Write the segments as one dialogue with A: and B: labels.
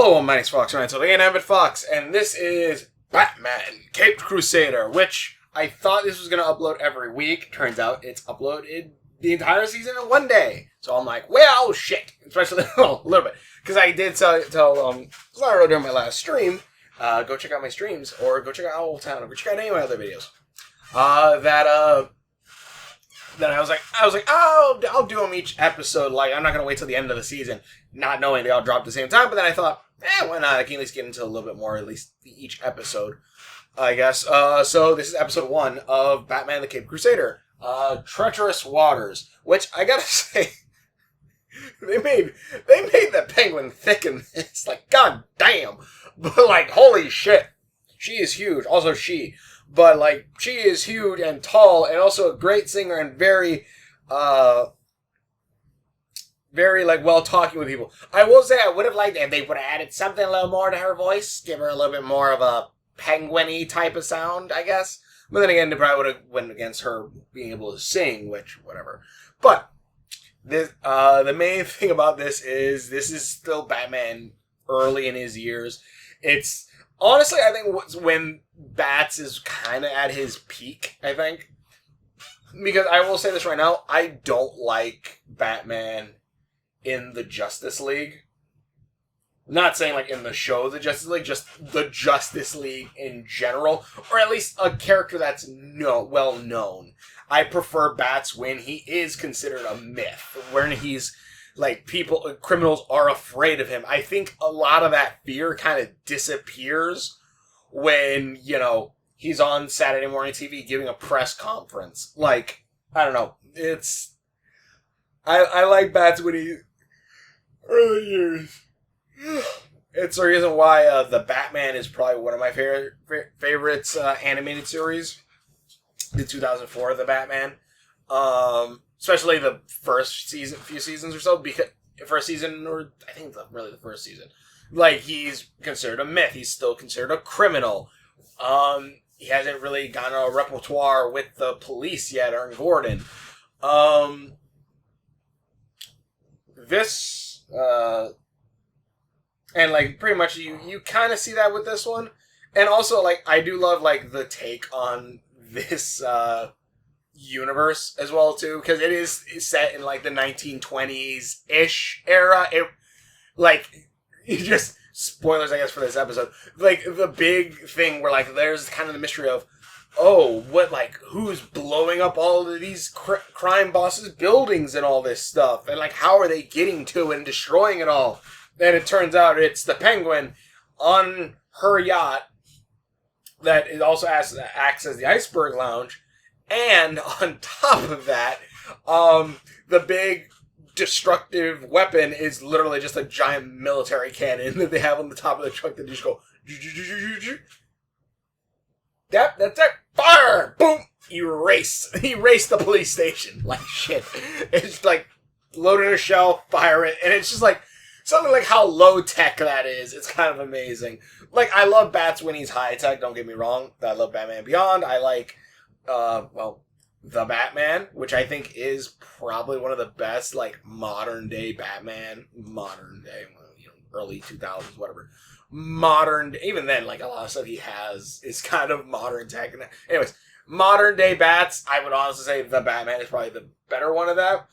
A: Hello, my name's Fox, and I'm Fox, and this is Batman Caped Crusader, which I thought this was going to upload every week. Turns out it's uploaded the entire season in one day. So I'm like, well, shit. Especially, well, a little bit. Because I did tell Lara during my last stream, go check out my streams, or go check out Owl Town, or go check out any of my other videos. Then I was like, I'll do them each episode. Like, I'm not going to wait till the end of the season, not knowing they all drop at the same time. But then I thought, why not? I can at least get into a little bit more, at least each episode, I guess. So this is episode 1 of Batman the Caped Crusader, Treacherous Waters, which I gotta say, they made the Penguin thick in this. Like, god damn. But, like, holy shit. She is huge. Also, But, like, she is huge and tall and also a great singer and very, like, well-talking with people. I will say I would have liked it if they would have added something a little more to her voice. Give her a little bit more of a penguin-y type of sound, I guess. But then again, they probably would have went against her being able to sing, which, whatever. But, this, the main thing about this is still Batman early in his years. It's... Honestly, I think when Bats is kind of at his peak, I think. Because I will say this right now, I don't like Batman in the Justice League. Not saying like in the show The Justice League, just the Justice League in general. Or at least a character that's well known. I prefer Bats when he is considered a myth. When he's... like, criminals are afraid of him. I think a lot of that fear kind of disappears when, he's on Saturday morning TV giving a press conference. Like, I don't know. I like Bats when he... early years. It's the reason why the Batman is probably one of my favorites animated series. The 2004 The Batman. Especially the first few seasons or so, because first season, or I think really the first season. Like, he's considered a myth. He's still considered a criminal. He hasn't really gotten a repertoire with the police yet, or in Gordon. And like, pretty much you kind of see that with this one. And also, like, I do love, like, the take on this, universe as well too, because it is set in like the 1920s-ish era. Just spoilers I guess for this episode, like the big thing where like there's kind of the mystery of who's blowing up all of these crime bosses' buildings and all this stuff, and like how are they getting to it and destroying it all. And it turns out it's the Penguin on her yacht that it also acts as the Iceberg Lounge. And on top of that, the big destructive weapon is literally just a giant military cannon that they have on the top of the truck that just go... That's it! Fire! Boom! Erase the police station. Like, shit. It's like, load in a shell, fire it, and it's just like, something like how low-tech that is. It's kind of amazing. Like, I love Bats when he's high-tech, don't get me wrong. I love Batman Beyond. I like... The Batman, which I think is probably one of the best, like, modern-day Batman. Early 2000s, whatever. Even then, like, a lot of stuff he has is kind of modern tech. Anyways, modern-day Bats, I would honestly say the Batman is probably the better one of that.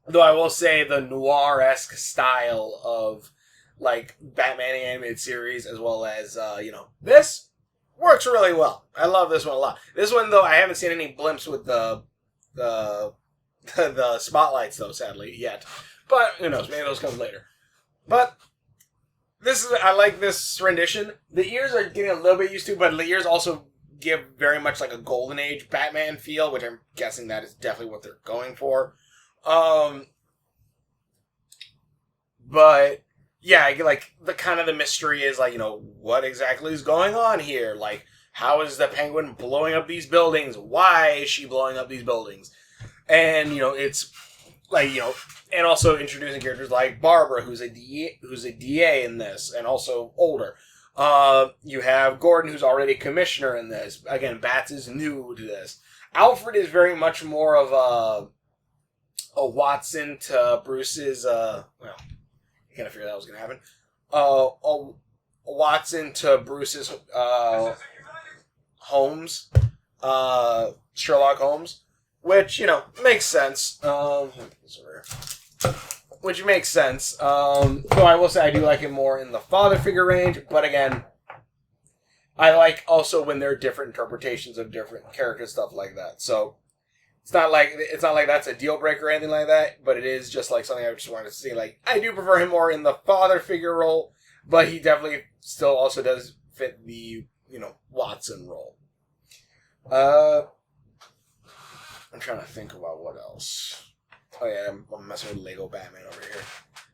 A: Though I will say the noir-esque style of, like, Batman animated series, as well as, this... works really well. I love this one a lot. This one, though, I haven't seen any blimps with the spotlights, though, sadly, yet. But, who knows, maybe those come later. But, I like this rendition. The ears are getting a little bit used to, but the ears also give very much like a Golden Age Batman feel, which I'm guessing that is definitely what they're going for. But... yeah, like, the mystery is, like, what exactly is going on here? Like, how is the Penguin blowing up these buildings? Why is she blowing up these buildings? And, it's, like, and also introducing characters like Barbara, who's a DA in this, and also older. You have Gordon, who's already a commissioner in this. Again, Bats is new to this. Alfred is very much more of a Watson to Bruce's, I kind of figured that was going to happen. Watson to Bruce's Holmes, Sherlock Holmes, which makes sense. Which makes sense. Though I will say I do like it more in the father figure range, but again, I like also when there are different interpretations of different characters, stuff like that. So it's not like that's a deal breaker or anything like that, but it is just like something I just wanted to see. Like, I do prefer him more in the father figure role, but he definitely still also does fit the Watson role. I'm trying to think about what else. Oh yeah, I'm messing with Lego Batman over here.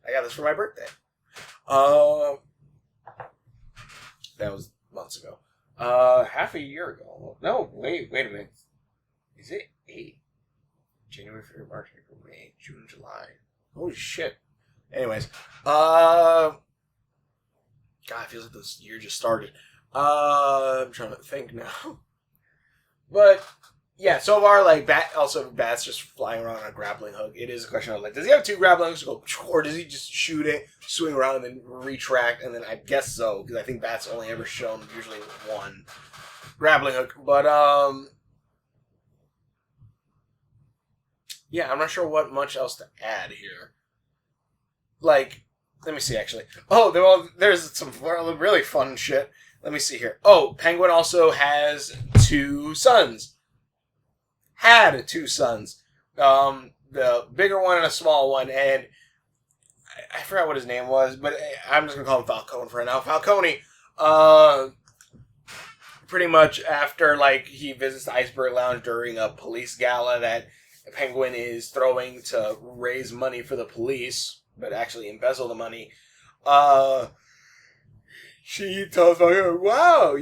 A: I got this for my birthday. That was months ago. Half a year ago. No, wait a minute. Is it 8? January, February, March, April, May, June, July. Holy shit. Anyways, God, it feels like this year just started. I'm trying to think now. But yeah, so far, like, Bat's just flying around on a grappling hook. It is a question of, like, does he have 2 grappling hooks to go, or does he just shoot it, swing around, and then retract? And then I guess so, because I think Bat's only ever shown usually 1 grappling hook. But, yeah, I'm not sure what much else to add here. Like, let me see, actually. Oh, there's some really fun shit. Let me see here. Oh, Penguin also has 2 sons. Had 2 sons. The bigger one and a small one, and I forgot what his name was, but I'm just gonna call him Falcone for now. Falcone, pretty much after, like, he visits the Iceberg Lounge during a police gala that Penguin is throwing to raise money for the police, but actually embezzle the money, she tells me, wow,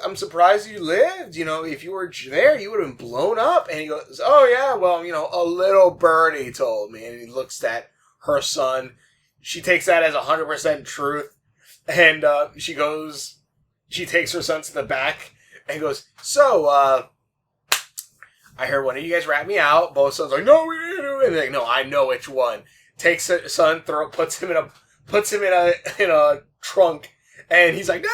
A: I'm surprised you lived. If you were there, you would have been blown up. And he goes, oh, yeah, well, a little birdie told me. And he looks at her son. She takes that as 100% truth. And she takes her son to the back and goes, so, I heard one of you guys rat me out. Both sons are like, no, we didn't do it. And they're like, no, I know which one. Takes her son, puts him in a trunk. And he's like, no.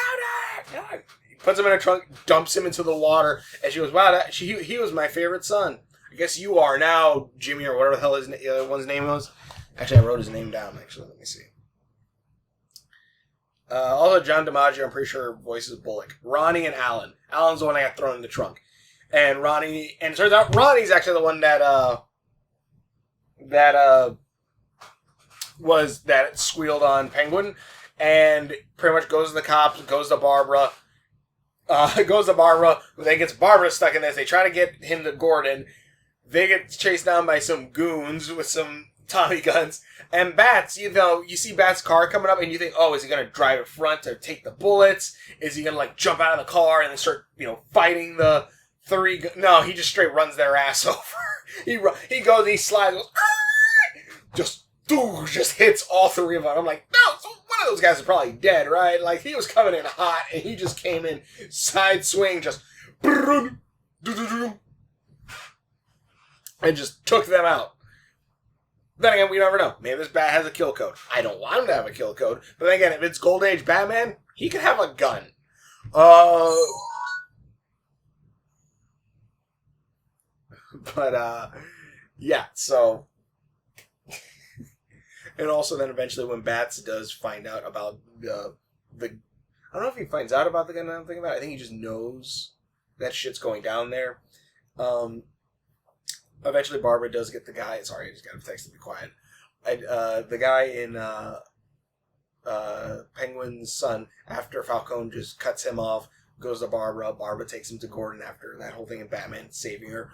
A: He puts him in a trunk, dumps him into the water, and she goes, wow, he was my favorite son. I guess you are now, Jimmy, or whatever the hell the other one's name was. Actually, I wrote his name down, actually. Let me see. Also, John DiMaggio, I'm pretty sure, voices Bullock. Ronnie and Alan. Alan's the one I got thrown in the trunk. And it turns out Ronnie's actually the one that squealed on Penguin. And pretty much goes to the cops, goes to Barbara. Then gets Barbara stuck in this. They try to get him to Gordon. They get chased down by some goons with some Tommy guns. And Bats, you see Bats' car coming up and you think, oh, is he going to drive in front to take the bullets? Is he going to, like, jump out of the car and then start, fighting the 3... No, he just straight runs their ass over. He goes, he slides, goes, just hits all 3 of them. I'm like, no, so one of those guys is probably dead, right? Like, he was coming in hot, and he just came in side swing, just and just took them out. Then again, we never know. Maybe this bat has a kill code. I don't want him to have a kill code. But then again, if it's Gold Age Batman, he could have a gun. Yeah, so... And also then eventually when Bats does find out about the I don't know if he finds out about the gun I'm thinking about. I think he just knows that shit's going down there. Eventually Barbara does get the guy. Sorry, I just got a text to be quiet. The guy in Penguin's son, after Falcone just cuts him off, goes to Barbara. Barbara takes him to Gordon after that whole thing, and Batman saving her.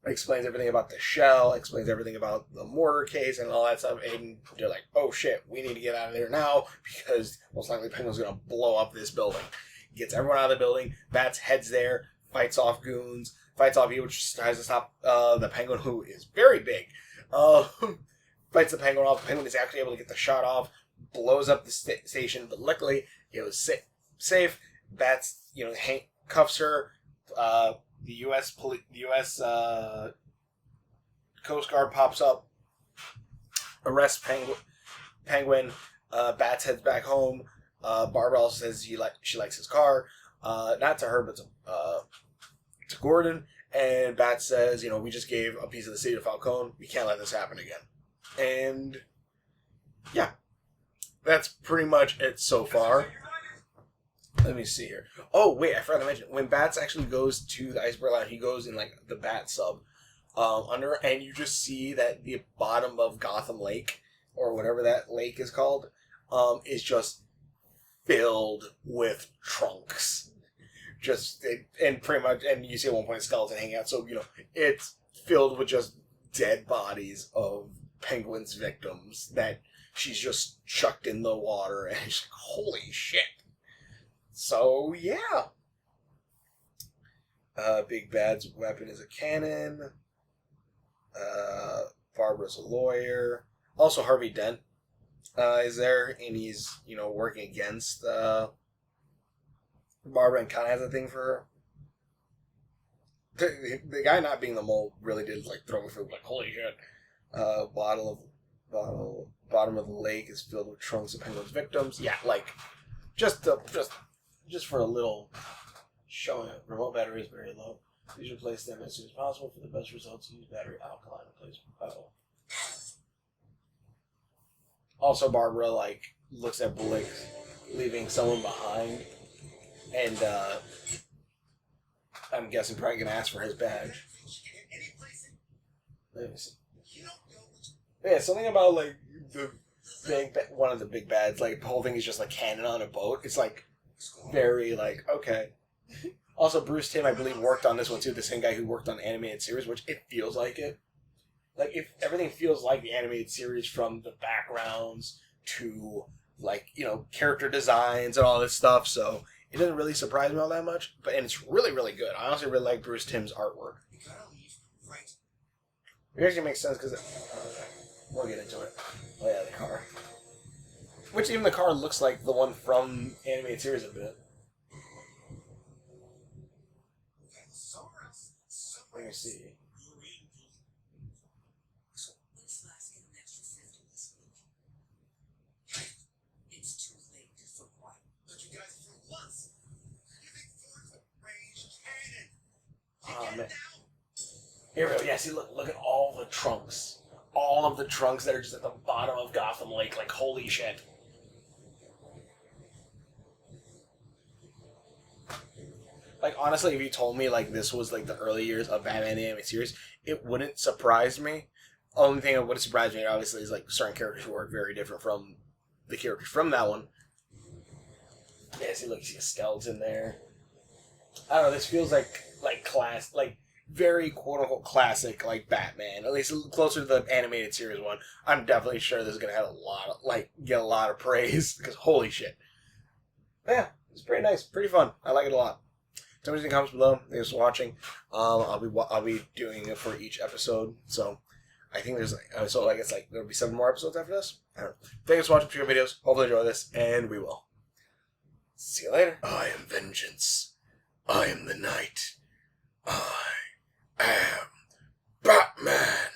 A: Explains everything about the shell, explains everything about the mortar case and all that stuff, and they're like, oh shit, we need to get out of there now, because most likely Penguin's gonna blow up this building. Gets everyone out of the building, Bats heads there, fights off goons, fights off evil, which tries to stop the Penguin, who is very big. Fights the Penguin off. The Penguin is actually able to get the shot off, blows up the station, but luckily it was safe. Bats, cuffs her. The U.S. Coast Guard pops up, arrests Penguin. Penguin, Bats heads back home. Barbell says she likes his car. Not to her, but to Gordon. And Bats says, we just gave a piece of the city to Falcone. We can't let this happen again. And yeah, that's pretty much it so far. Let me see here. Oh, wait, I forgot to mention. When Bats actually goes to the Iceberg Line, he goes in, like, the Bat sub under, and you just see that the bottom of Gotham Lake, or whatever that lake is called, is just filled with trunks. And pretty much, and you see at one point a skeleton hanging out, so, it's filled with just dead bodies of Penguin's victims that she's just chucked in the water, and it's like, holy shit. So, yeah. Big Bad's weapon is a cannon. Barbara's a lawyer. Also, Harvey Dent is there, and he's, working against Barbara and kind of has a thing for her. The guy not being the mole really did, like, throw me for, like, holy shit. Bottom of the lake is filled with trunks of Penguin's victims. Yeah, like, just for a little showing it. Remote battery is very low. Please replace them as soon as possible. For the best results, use battery alkaline replacement pedal. Also, Barbara, like, looks at Blake leaving someone behind, and I'm guessing probably gonna ask for his badge. Let me see. Yeah, something about, like, one of the big bads, like, the whole thing is just like cannon on a boat. It's like very, like, okay. Also, Bruce Timm, I believe, worked on this one too. The same guy who worked on the animated series, which it feels like it. Like, if everything feels like the animated series, from the backgrounds to, like, character designs and all this stuff. So it doesn't really surprise me all that much. And it's really, really good. I honestly really like Bruce Timm's artwork. It actually makes sense because we'll get into it. Oh yeah, the car. Which even the car looks like the one from animated series a bit. Let me see. Oh man. Here we go. Yeah, see, look at all the trunks. All of the trunks that are just at the bottom of Gotham Lake. Like, holy shit. Like, honestly, if you told me, like, this was, like, the early years of Batman the Animated Series, it wouldn't surprise me. Only thing that would surprise me, obviously, is, like, certain characters who are very different from the characters from that one. Yeah, see, look, you see a skeleton there. I don't know, this feels like class, like, very quote-unquote classic, like, Batman. At least closer to the animated series one. I'm definitely sure this is going to have a lot of, like, get a lot of praise, because holy shit. Yeah, it's pretty nice, pretty fun. I like it a lot. Tell me in the comments below. Thanks for watching. I'll be doing it for each episode. So I think there's I guess like there'll be 7 more episodes after this. I don't know. Thanks for watching future videos. Hopefully you enjoy this, and we will. See you later. I am vengeance. I am the night. I am Batman.